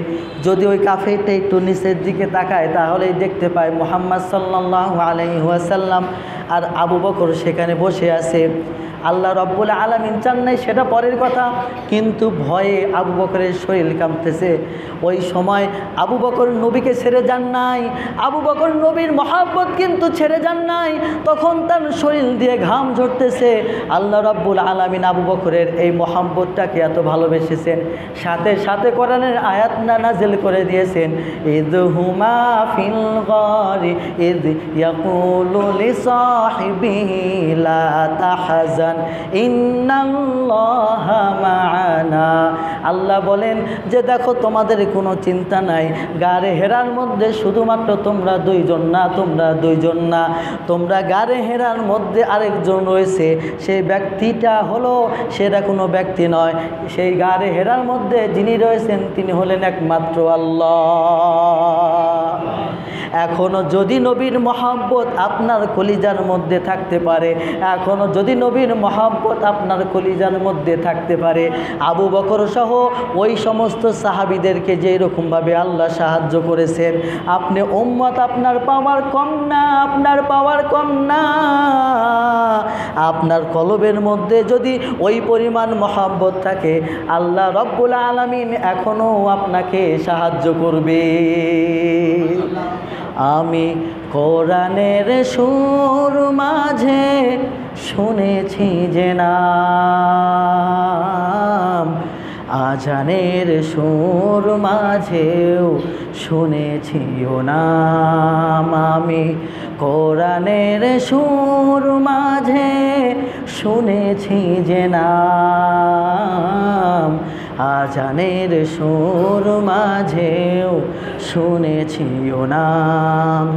যদি ওই কাফেরটা একটু নিচের দিকে তাকায় তাহলেই দেখতে পায় মুহাম্মদ সাল্লাল্লাহু আলাইহি ওয়াসাল্লাম, আর আবু বকর সেখানে বসে আছে। আল্লাহ রব্বুল আলামিন চান নাই সেটা পরের কথা, কিন্তু ভয়ে আবু বকরের শরীর কাঁপতেছে। ওই সময় আবু বকর নবীকে ছেড়ে যান নাই, আবু বকর নবীর মহব্বত কিন্তু ছেড়ে যান নাই, তখন তার শরীর দিয়ে ঘাম ঝরতেছে। আল্লাহ রব্বুল আলামিন আবু বকরের এই মহব্বতটাকে এত ভালোবেসেছেন, সাথে সাথে কোরআনের আয়াত নাজিল করে দিয়েছেন, ইযহুমা ফিল গারি ইয ইয়াকুলু লিসাহিবিহি লা তাহজান ইন্নাল্লাহা মা'ানা। আল্লাহ বলেন যে দেখো তোমাদের কোনো চিন্তা নাই, গারে হেরার মধ্যে শুধুমাত্র তোমরা 2 জন না, তোমরা 2 জন না, তোমরা গারে হেরার মধ্যে আরেকজন রয়েছে। সেই ব্যক্তিটা হলো, সেটা কোনো ব্যক্তি নয়, সেই গারে হেরার মধ্যে যিনি রয়েছেন তিনি হলেন একমাত্র আল্লাহ। এখনও যদি নবীর মহব্বত আপনার কলিজার মধ্যে থাকতে পারে, এখনও যদি নবীর মহব্বত আপনার কলিজার মধ্যে থাকতে পারে, আবু বকর সহ ওই সমস্ত সাহাবীদেরকে যেই রকমভাবে আল্লাহ সাহায্য করেছেন, আপনি উম্মত, আপনার পাওয়ার কম না, আপনার পাওয়ার কম না। আপনার কলবের মধ্যে যদি ওই পরিমাণ মহব্বত থাকে, আল্লাহ রব্বুল আলামিন এখনও আপনাকে সাহায্য করবে। আমি কোরআনের সুর মাঝে শুনেছি যে নাম, আজানের সুর মাঝেও শুনেছিও নাম। আমি কোরআনের সুর মাঝে শুনেছি যে নাম, আজানের সুর মাঝেও শুনেছি ও নাম।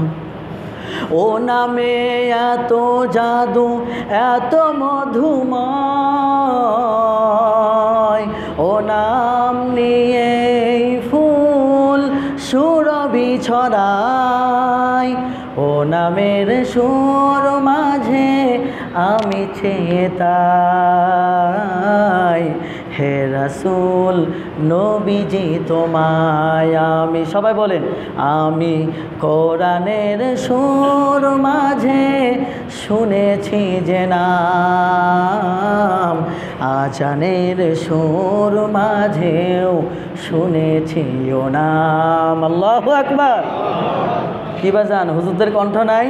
ও নামে এত জাদু এত মধুময়, ও নাম নিয়ে ফুল সুরভি ছড়ায়। ও নামের সুর মাঝে আমি চেয়ে তাই, হে রাসূল নবীজি তোমায় আমি। সবাই বলেন, আমি কোরআনের সুর মাঝে শুনেছি যে নাম, আজানের সুর মাঝেও শুনেছি ও নাম। আল্লাহু আকবার। কি বাজান, হুজুরদের কণ্ঠ নাই?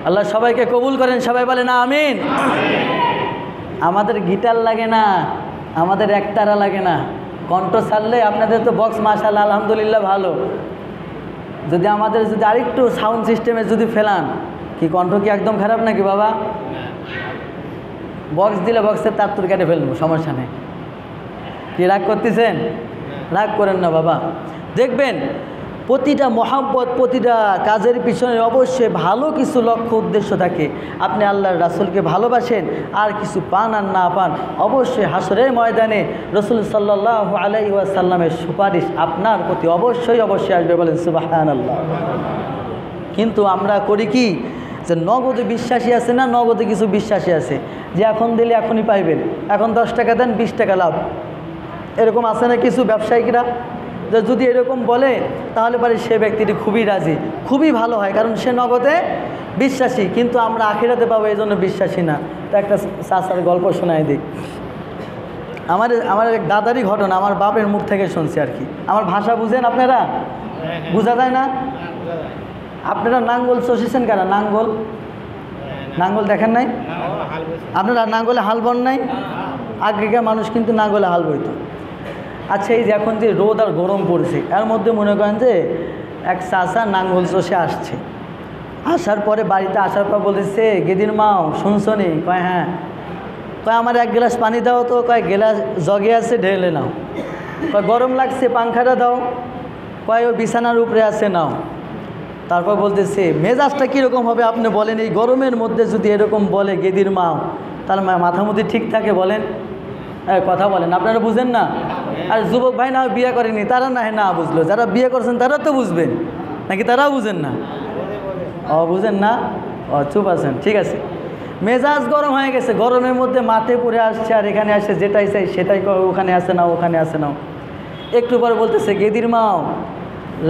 আল্লাহ সবাইকে কবুল করেন, সবাই বলেন আমিন। আমাদের গিটার লাগে না, আমাদের একতারা লাগে না, কণ্ঠ ছাড়লে আপনাদের তো বক্স মাশাআল্লাহ আলহামদুলিল্লাহ ভালো, যদি আমাদের যদি আরেকটু সাউন্ড সিস্টেমে যদি ফেলান, কি কণ্ঠ কি একদম খারাপ নাকি বাবা? বক্স দিলে বক্সের তার তুর কেটে ফেলবো, সমস্যা নেই। কি রাগ করতেছেন? রাগ করেন না বাবা। দেখবেন প্রতিটা মহাব্বত, প্রতিটা কাজের পিছনে অবশ্যই ভালো কিছু লক্ষ্য উদ্দেশ্য থাকে। আপনি আল্লাহর রাসূলকে ভালোবাসেন, আর কিছু পান আর না পান, অবশ্যই হাসরের ময়দানে রাসূল সাল্লাল্লাহু আলাইহি ওয়াসাল্লামের সুপারিশ আপনার প্রতি অবশ্যই অবশ্যই আসবে। বলেন সুবহানাল্লাহ। কিন্তু আমরা করি কি, যে নগদে বিশ্বাসী আছে না, নগদে কিছু বিশ্বাসী আছে যে এখন দিলে এখনই পাইবেন, এখন 10 টাকা দেন 20 টাকা লাভ, এরকম আছে না কিছু ব্যবসায়িকরা, যে যদি এরকম বলে তাহলে পারে সে ব্যক্তিটি খুবই রাজি, খুবই ভালো হয়, কারণ সে নগদে বিশ্বাসী। কিন্তু আমরা আখিরাতে পাবো এই জন্য বিশ্বাসী না। তো একটা চাচার গল্প শোনাই দিই। আমার এক দাদারই ঘটনা, আমার বাপের মুখ থেকে শুনছি আর কি। আমার ভাষা বুঝেন আপনারা? বোঝা যায় না? আপনারা নাঙ্গল চষেছেন কেন? নাঙ্গল দেখেন নাই? আপনারা নাঙ্গলে হাল বন নাই? আগেকার মানুষ কিন্তু নাঙ্গলে হাল বইত। আচ্ছা, এই যে এখন যে রোদ আর গরম পড়ছে, এর মধ্যে মনে করেন যে এক চাচা নাঙ্গল চষে আসছে, আসার পরে বাড়িতে আসার পর বলেছে, গেদির মাও শুনছো নি? কয় হ্যাঁ। কয় আমার 1 গ্লাস পানি দাও তো। কয় গ্লাস জগে আছে, ঢেলে নাও। কয় গরম লাগছে, পাংখাটা দাও। কয় ও বিছানার উপরে আছে, নাও। তারপর বলতেছে, মেজাজটা কীরকম হবে আপনি বলেন? এই গরমের মধ্যে যদি এরকম বলে গেদির মাও, তার মাথামুতি ঠিক থাকে? বলেন, কথা বলেন, আপনারা বুঝেন না? আর যুবক ভাই না বিয়ে করেনি তারা না বুঝলো, যারা বিয়ে করছেন তারা তো বুঝবেন, নাকি তারাও বুঝেন না? বুঝেন না? চুপ আছেন, ঠিক আছে। মেজাজ গরম হয়ে গেছে, গরমের মধ্যে মাঠে পড়ে আসছে, আর এখানে আসে যেটাই চাই সেটাই, ওখানে আসে নাও, ওখানে আসে নাও। একটু পরে বলতেছে, গেদির মাও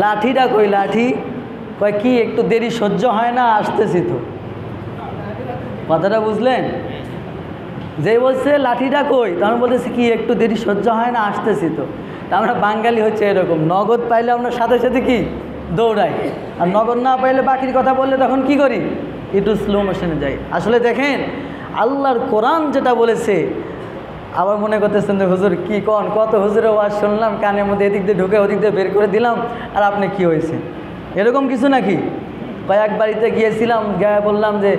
লাঠিটা কই? লাঠি? কয় কি একটু দেরি সহ্য হয় না? আসতেছি তো। কথাটা বুঝলেন? যে বলছে লাঠিটা কই, তখন বলতেছে কি একটু দেরি সহ্য হয় না? আসতেছি তো। আমরা বাঙালি হচ্ছে এরকম, নগদ পাইলে আমরা সাথে সাথে কি দৌড়াই, আর নগদ না পাইলে বাকির কথা বললে তখন কি করি? একটু স্লো মোশনে যাই। আসলে দেখেন আল্লাহর কোরআন যেটা বলেছে, আবার মনে করতেছেন যে হুজুর কি কন, কত হুজুরের ওয়াজ শুনলাম, কানের মধ্যে এদিক দিয়ে ঢুকে ওদিক দিয়ে বের করে দিলাম, আর আপনি কি হয়েছে? এরকম কিছু নাকি? কয়েক বাড়িতে গিয়েছিলাম, গিয়ে বললাম যে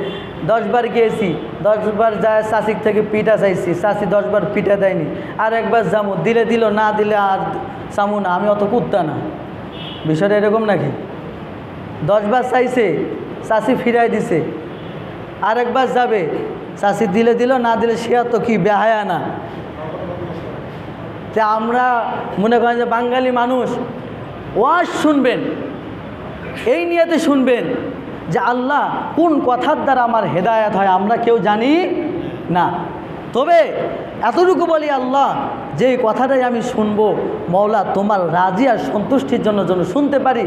10 বার গিয়েছি, 10 বার যায় চাষির থেকে পিঠা চাইছি, চাষি 10 বার পিঠা দেয়নি, আর একবার যাবো, দিলে দিল, না দিলে আর চামু না, আমি অত কুত্তা না। বিষয়টা এরকম নাকি? 10 বার চাইছে, চাষি ফিরাই দিছে, আর একবার যাবে, চাষি দিলে দিল, না দিলে সে তো কি বেহায়া না? তা আমরা মনে করেন যে বাঙালি মানুষ ওয়াজ শুনবেন, এই নিয়েতে শুনবেন যে আল্লাহ কোন কথার দ্বারা আমার হেদায়েত হয় আমরা কেউ জানি না। তবে এতটুকু বলি, আল্লাহ যে কথাটাই আমি শুনবো, মওলা তোমার রাজি আর সন্তুষ্টির জন্য শুনতে পারি।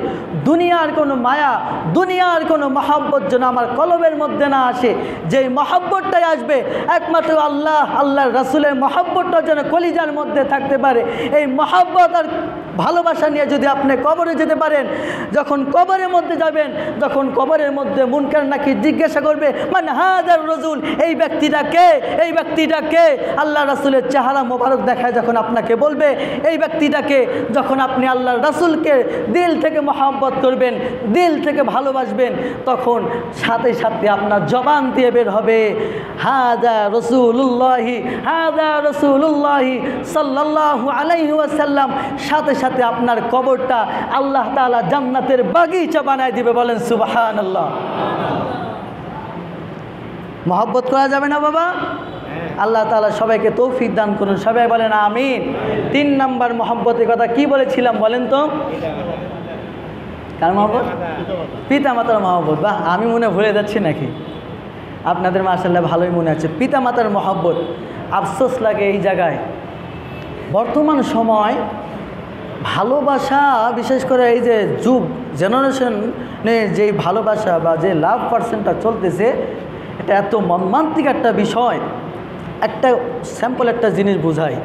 দুনিয়ার কোনো মায়া, দুনিয়ার কোনো মহব্বত যেন আমার কলবের মধ্যে না আসে। যেই মহব্বতটাই আসবে একমাত্র আল্লাহর রাসূলের মহব্বতটা যেন কলিজার মধ্যে থাকতে পারে। এই মহব্বত আর ভালোবাসা নিয়ে যদি আপনি কবরে যেতে পারেন, যখন কবরের মধ্যে যাবেন, যখন কবরের মধ্যে মুনকার নাকির জিজ্ঞাসা করবে মান হাযার রাজুল, এই ব্যক্তিটা কে, এই ব্যক্তিটা কে, আল্লাহ রাসূলের চেহারা মোবারক দেখায় যখন আপনাকে বলবে এই ব্যক্তিটাকে, যখন আপনি আল্লাহর রাসূলকে দিল থেকে মহব্বত করবেন, দিল থেকে ভালোবাসবেন, তখন সাথে সাথে আপনার জবান দিয়ে বের হবে হাযা রাসূলুল্লাহি, হাযা রাসূলুল্লাহি সাল্লাল্লাহু আলাইহি ওয়াসাল্লাম। সাথে সাথে আপনার কবরটা আল্লাহ তাআলা জান্নাতের বাগিচা বানায় দিবে। বলেন সুবহানাল্লাহ। মহব্বত করা যাবে না বাবা? আল্লাহ তাআলা সবাইকে তৌফিক দান করুন। সবাই বলেন আমিন। 3 নাম্বার মহব্বতের কথা কি বলেছিলাম বলেন তো? কার মহব্বত? পিতা মাতার মহব্বত। বাহ, আমি মনে ভুলে যাচ্ছি নাকি? আপনাদের মাশাআল্লাহ ভালোই মনে আছে। পিতা মাতার মহব্বত। আফসোস লাগে এই জায়গায়, বর্তমান সময় ভালোবাসা, বিশেষ করে এই যে যুগ জেনারেশনে যেই ভালোবাসা বা যে লাভ পার্সেন্টটা চলতেছে, এটা এত মর্মান্তিক একটা বিষয়। একটা স্যাম্পল একটা জিনিস বোঝায়।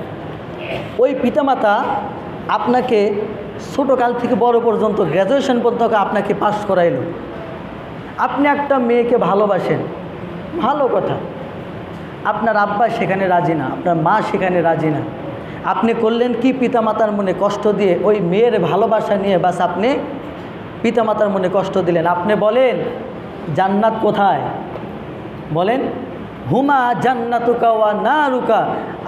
ওই পিতামাতা আপনাকে ছোটোকাল থেকে বড় পর্যন্ত গ্র্যাজুয়েশন পর্যন্ত আপনাকে পাস করাইল। আপনি একটা মেয়েকে ভালোবাসেন, ভালো কথা, আপনার আব্বা সেখানে রাজি না, আপনার মা সেখানে রাজি না। আপনি করলেন কি? পিতামাতার মনে কষ্ট দিয়ে ওই মেয়ের ভালোবাসা নিয়ে বাস আপনি পিতামাতার মনে কষ্ট দিলেন। আপনি বলেন জান্নাত কোথায়? বলেন হুমা জান্নাতুকা ওয়া নারুকা।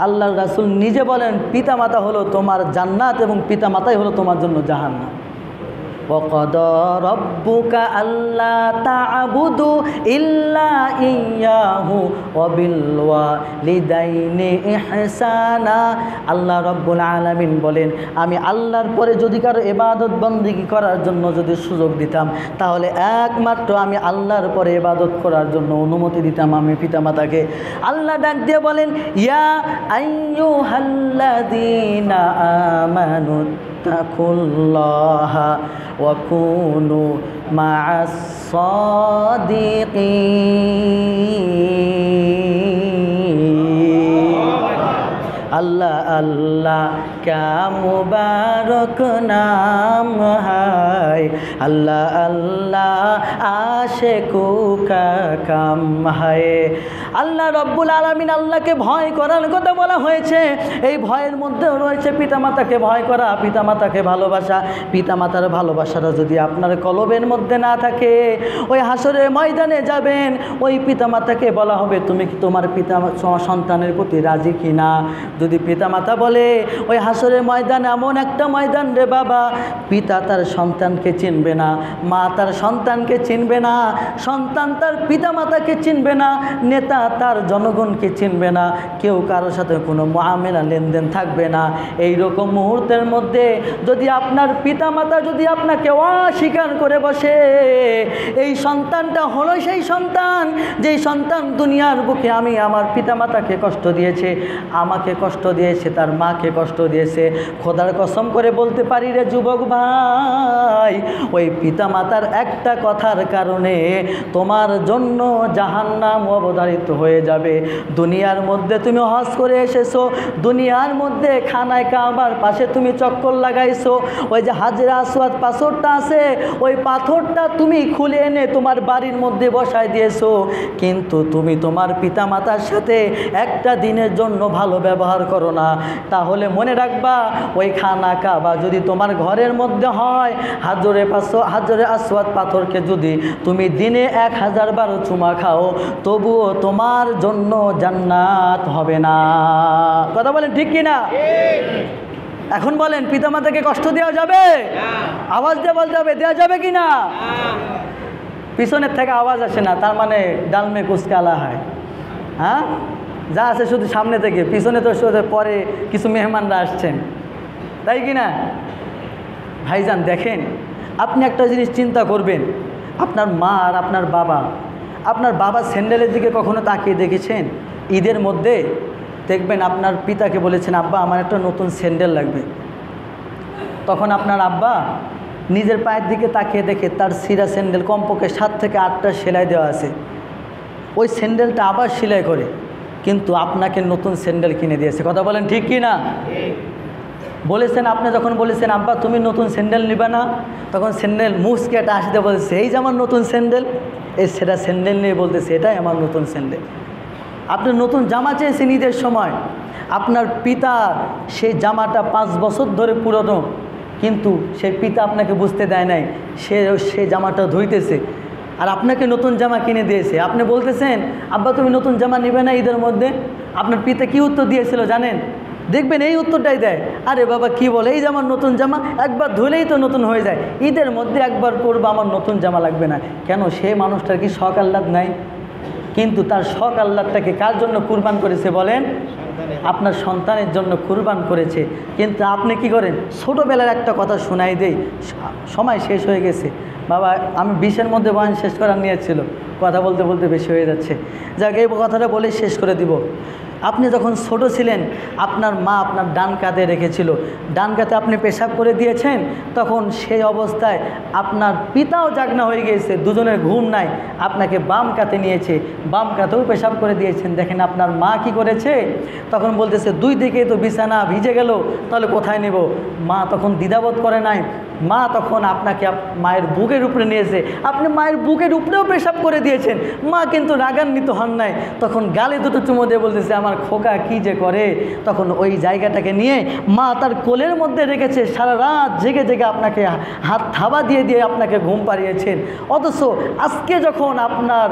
আল্লাহর রাসূল নিজে বলেন পিতামাতা হলো তোমার জান্নাত এবং পিতামাতাই হলো তোমার জন্য জাহান্নাম। وَقَضَى رَبُّكَ أَلَّا تَعْبُدُوا إِلَّا إِيَّاهُ وَبِالْوَالِدَيْنِ إِحْسَانًا। আল্লাহ রব্বুল আলামিন বলেন আমি আল্লাহর পরে যদি কারো ইবাদত বন্দেগী করার জন্য যদি সুযোগ দিতাম, তাহলে একমাত্র আমি আল্লাহর পরে ইবাদত করার জন্য অনুমতি দিতাম আমি পিতামাতাকে। আল্লাহ ডাক দিয়ে বলেন ইয়া আইয়ুহাল্লাযীনা আমানু তাকুল্লাহা ওয়া কুনু মা'আস সাদিকিন। আল্লাহ আল্লাহ ক্যা মুবারক নাম হায়, আল্লাহ আল্লাহ আশিকু কা কাম হায়। আল্লাহ রব্বুল আলামিন আল্লাহকে ভয় করার কথা বলা হয়েছে। এই ভয়ের মধ্যেও রয়েছে পিতামাতাকে ভয় করা, পিতামাতাকে ভালোবাসা। পিতামাতার ভালোবাসাটা যদি আপনার কলবের মধ্যে না থাকে, ওই হাসরের ময়দানে যাবেন, ওই পিতামাতাকে বলা হবে তুমি কি তোমার সন্তানের প্রতি রাজি কিনা। যদি পিতামাতা বলে ওই হাসরের ময়দান এমন একটা ময়দান রে বাবা, পিতা তার সন্তানকে চিনবে না, মা তার সন্তানকে চিনবে না, সন্তান তার পিতামাতাকে চিনবে না, নেতা তার জনগণকে চিনবে না, কেউ কারোর সাথে কোনো মুআমেলা লেনদেন থাকবে না। এই রকম মুহূর্তের মধ্যে যদি আপনার পিতামাতা যদি আপনাকে অস্বীকার করে বসে, এই সন্তানটা হলো সেই সন্তান যেই সন্তান দুনিয়ার বুকে আমি আমার পিতামাতাকে কষ্ট দিয়েছে, আমাকে কষ্ট দিয়েছে, তার মাকে কষ্ট দিয়েছে। খোদার কসম করে বলতে পারি রে যুবক ভাই, ওই পিতামাতার একটা কথার কারণে তোমার জন্য জাহান্নাম অবধারিত হয়ে যাবে। দুনিয়ার মধ্যে তুমি হজ করে এসেছো, দুনিয়ার মধ্যে খানায় কাবার পাশে তুমি চক্কর লাগাইছো, ওই যে হাজরা আসওয়াদ পাথরটা আছে, ওই পাথরটা তুমি খুলে এনে তোমার বাড়ির মধ্যে বসায় দিয়েছো, কিন্তু তুমি তোমার পিতামাতার সাথে একটা দিনের জন্য ভালো ব্যবহার করো না। তাহলে মনে রাখবা ওই খানা কাবা যদি তোমার ঘরের মধ্যে হয়, হাজরে আসওয়াদ পাথরকে যদি তুমি দিনে 1000 বার চুমা খাও, তবুও তোমার জন্য জান্নাত হবে না। কথা বলেন ঠিক কি না? এখন বলেন পিতামাতাকে কষ্ট দেওয়া যাবে? আওয়াজ দিয়ে বলতে হবে দেওয়া যাবে কি না? পিছনের থেকে আওয়াজ আসে না, তার মানে ডালমে কুচকালা হয়। হ্যাঁ, যা আছে শুধু সামনে থেকে, পিছনে তো শুধু পরে কিছু মেহমানরা আসছেন, তাই কি না? ভাইজান দেখেন, আপনি একটা জিনিস চিন্তা করবেন, আপনার মা আর আপনার বাবা স্যান্ডেলের দিকে কখনো তাকিয়ে দেখেছেন? ঈদের মধ্যে দেখবেন আপনার পিতাকে বলেছেন আব্বা আমার একটা নতুন স্যান্ডেল লাগবে, তখন আপনার আব্বা নিজের পায়ের দিকে তাকিয়ে দেখে তার ছিঁড়া স্যান্ডেল কমপক্ষে 7 থেকে 8টা সেলাই দেওয়া আছে, ওই স্যান্ডেলটা আবার সেলাই করে কিন্তু আপনাকে নতুন স্যান্ডেল কিনে দিয়েছে। কথা বলেন ঠিক কি না? বলেছেন, আপনি যখন বলেছেন আব্বা তুমি নতুন স্যান্ডেল নিবে না, তখন স্যান্ডেল মুসকে একটা আসতে বলছে এই যে আমার নতুন স্যান্ডেল, সেটা স্যান্ডেল নিয়ে বলতেছে এটাই আমার নতুন স্যান্ডেল। আপনি নতুন জামা চেয়েছেন ঈদের সময়, আপনার পিতা সেই জামাটা 5 বছর ধরে পুরনো, কিন্তু সেই পিতা আপনাকে বুঝতে দেয় নাই, সে জামাটা ধুইতেছে আর আপনাকে নতুন জামা কিনে দিয়েছে। আপনি বলতেছেন আব্বা তুমি নতুন জামা নেবে না ঈদের মধ্যে, আপনার পিতা কি উত্তর দিয়েছিল জানেন? দেখবেন এই উত্তরটাই দেয়, আরে বাবা কি বলে, এই যে আমার নতুন জামা একবার ধুলেই তো নতুন হয়ে যায়, ঈদের মধ্যে একবার পরবো, আমার নতুন জামা লাগবে না কেন? সে মানুষটার কি শখ আহ্লাদ নাই? কিন্তু তার শখ আহ্লাদটাকে কার জন্য কুরবান করেছে বলেন? আপনার সন্তানের জন্য কুরবান করেছে। কিন্তু আপনি কি করেন? ছোটোবেলার একটা কথা শোনাই দেই, সময় শেষ হয়ে গেছে বাবা, আমি 20-এর মধ্যে বয়ান শেষ করার নিয়েছিল, কথা বলতে বলতে বেশি হয়ে যাচ্ছে, যাক এই কথাটা বলে শেষ করে দিব। আপনি যখন ছোট ছিলেন আপনার মা আপনার ডান কাঁধে রেখেছিল, ডান কাঁধে আপনি পেশাব করে দিয়েছেন, তখন সেই অবস্থায় আপনার পিতাও জাগনা হয়ে গিয়েছে, দুজনের ঘুম নাই, আপনাকে বাম কাঁধে নিয়েছে, বাম কাঁধেও পেশাব করে দিয়েছেন। দেখেন আপনার মা কি করেছে, তখন বলতেছে 2 দিকে তো বিছানা ভিজে গেল, তাহলে কোথায় নেব? মা তখন দ্বিধাবোধ করে নাই, মা তখন আপনাকে মায়ের বুকের উপরে নিয়েছে, আপনি মায়ের বুকের উপরেও পেশাব করে দিয়েছেন, মা কিন্তু রাগান্বিত হন নাই, তখন গালে দুটো চুমো দিয়ে বলতেছে আমার খোকা কি যে করে, তখন ওই জায়গাটাকে নিয়ে মা তার কোলের মধ্যে রেখেছে, সারা রাত জেগে জেগে আপনাকে হাত থাবা দিয়ে দিয়ে আপনাকে ঘুম পাড়িয়েছেন। অথচ আজকে যখন আপনার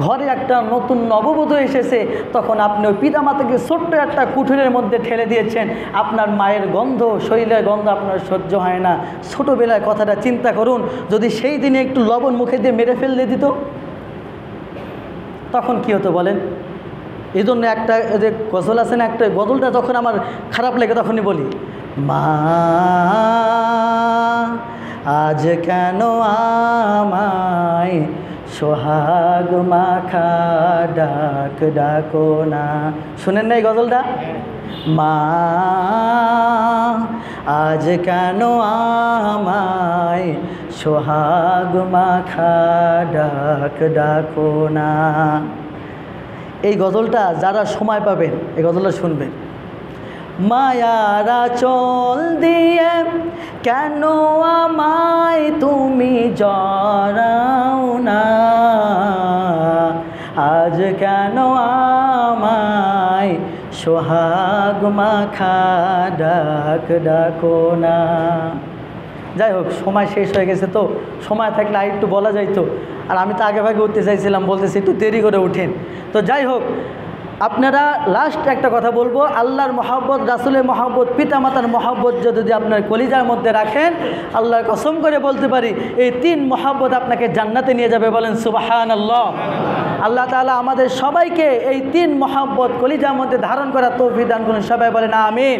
ঘরে একটা নতুন নববধূ এসেছে, তখন আপনি ওই পিতামাতাকে ছোট্ট একটা কুঠুরের মধ্যে ঠেলে দিয়েছেন, আপনার মায়ের গন্ধ, শরীরের গন্ধ আপনার সহ্য হয় না। ছোটোবেলার কথাটা চিন্তা করুন, যদি সেই দিনে একটু লবণ মুখে দিয়ে মেরে ফেললে দিত, তখন কি হতো বলেন? এই জন্য একটা যে গজল আছে না, একটা গজলটা যখন আমার খারাপ লাগে তখনই বলি, মা আজ কেন আমায় সোহাগ মাখা ডাক ডাকো না। শুনেন না এই গজলটা? মা আজ কেন আমায় সোহাগ মাখা ডাক ডাকো না। এই গজলটা যারা সময় পাবেন এই গজলটা শুনবেন। মায়ারা চল দিয়ে কেন আমায় তুমি জড়াও না, আজ কেন আমায় সোহাগ মাখা ডাক ডাকো না। যাই হোক, সময় শেষ হয়ে গেছে, তো সময় থাকলে আর একটু বলা যাইতো, আর আমি তো আগে ভাগে উঠতে চাইছিলাম, বলতেছি একটু দেরি করে উঠেন। তো যাই হোক, আপনারা লাস্ট একটা কথা বলবো, আল্লাহর মহব্বত, রাসূলের মহব্বত, পিতামাতার মহব্বত যদি আপনার কলিজার মধ্যে রাখেন, আল্লাহর কসম করে বলতে পারি এই 3 মহব্বত আপনাকে জান্নাতে নিয়ে যাবে। বলেন সুবহানাল্লাহ। আল্লাহ তাআলা আমাদের সবাইকে এই 3 মহব্বত কলিজার মধ্যে ধারণ করার তৌফিক দান করুন। সবাই বলেন আমিন।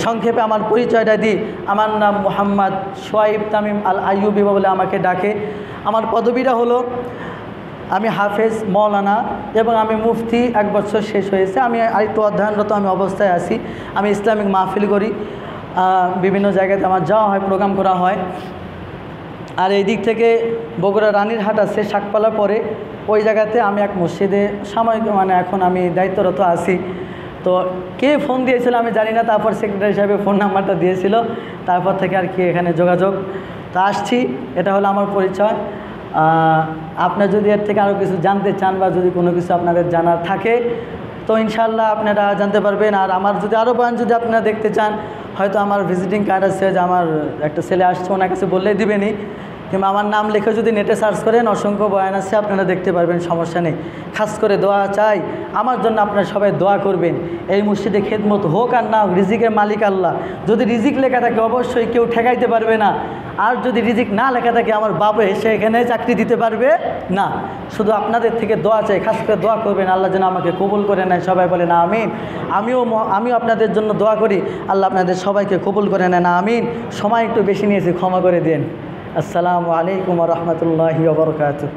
সংক্ষেপে আমার পরিচয়টা দিই, আমার নাম মোহাম্মদ সোহাইব তামিম আল আইয়ুবী বলে আমাকে ডাকে। আমার পদবিটা হলো আমি হাফেজ মৌলানা এবং আমি মুফতি। 1 বছর শেষ হয়েছে, আমি আরেকটু অধ্যয়নরত আমি অবস্থায় আছি। আমি ইসলামিক মাহফিল করি, বিভিন্ন জায়গাতে আমার যাওয়া হয়, প্রোগ্রাম করা হয়। আর এই দিক থেকে বগুড়া রানীরহাট আছে, শাকপালা পরে ওই জায়গাতে আমি এক মসজিদে সাময়িক এখন আমি দায়িত্বরত আছি। তো কে ফোন দিয়েছিল আমি জানি না, তারপর সেক্রেটারি সাহেবের ফোন নাম্বারটা দিয়েছিল, তারপর থেকে আর কি এখানে যোগাযোগ। তো আসছি, এটা হলো আমার পরিচয়। আপনারা যদি এর থেকে আরও কিছু জানতে চান বা যদি কোনো কিছু আপনাদের জানার থাকে তো ইনশাআল্লাহ আপনারা জানতে পারবেন। আর আমার যদি আরও বয়ান যদি আপনারা দেখতে চান, হয়তো আমার ভিজিটিং কার্ড আছে, যে আমার একটা ছেলে আসছে, ওনার কাছে বললেই দিবেনি, কিংবা আমার নাম লিখে যদি নেটে সার্চ করেন অসংখ্য বয়ান আছে, আপনারা দেখতে পারবেন, সমস্যা নেই। খাস করে দোয়া চাই আমার জন্য, আপনারা সবাই দোয়া করবেন। এই মসজিদে খেদমত হোক আর না হোক, রিজিকের মালিক আল্লাহ। যদি রিজিক লেখা থাকে অবশ্যই কেউ ঠেকাইতে পারবে না, আর যদি রিজিক না লেখা থাকে আমার বাবা এসে এখানে চাকরি দিতে পারবে না। শুধু আপনাদের থেকে দোয়া চাই, খাস করে দোয়া করবেন আল্লাহ যেন আমাকে কবুল করে নেয়। সবাই বলেন আমিন। আমিও আপনাদের জন্য দোয়া করি, আল্লাহ আপনাদের সবাইকে কবুল করে নেন, আমিন। সময় একটু বেশি নিয়েছি, ক্ষমা করে দিন। আসসালামু আলাইকুম ওয়া রাহমাতুল্লাহি ওয়া বারাকাতুহু।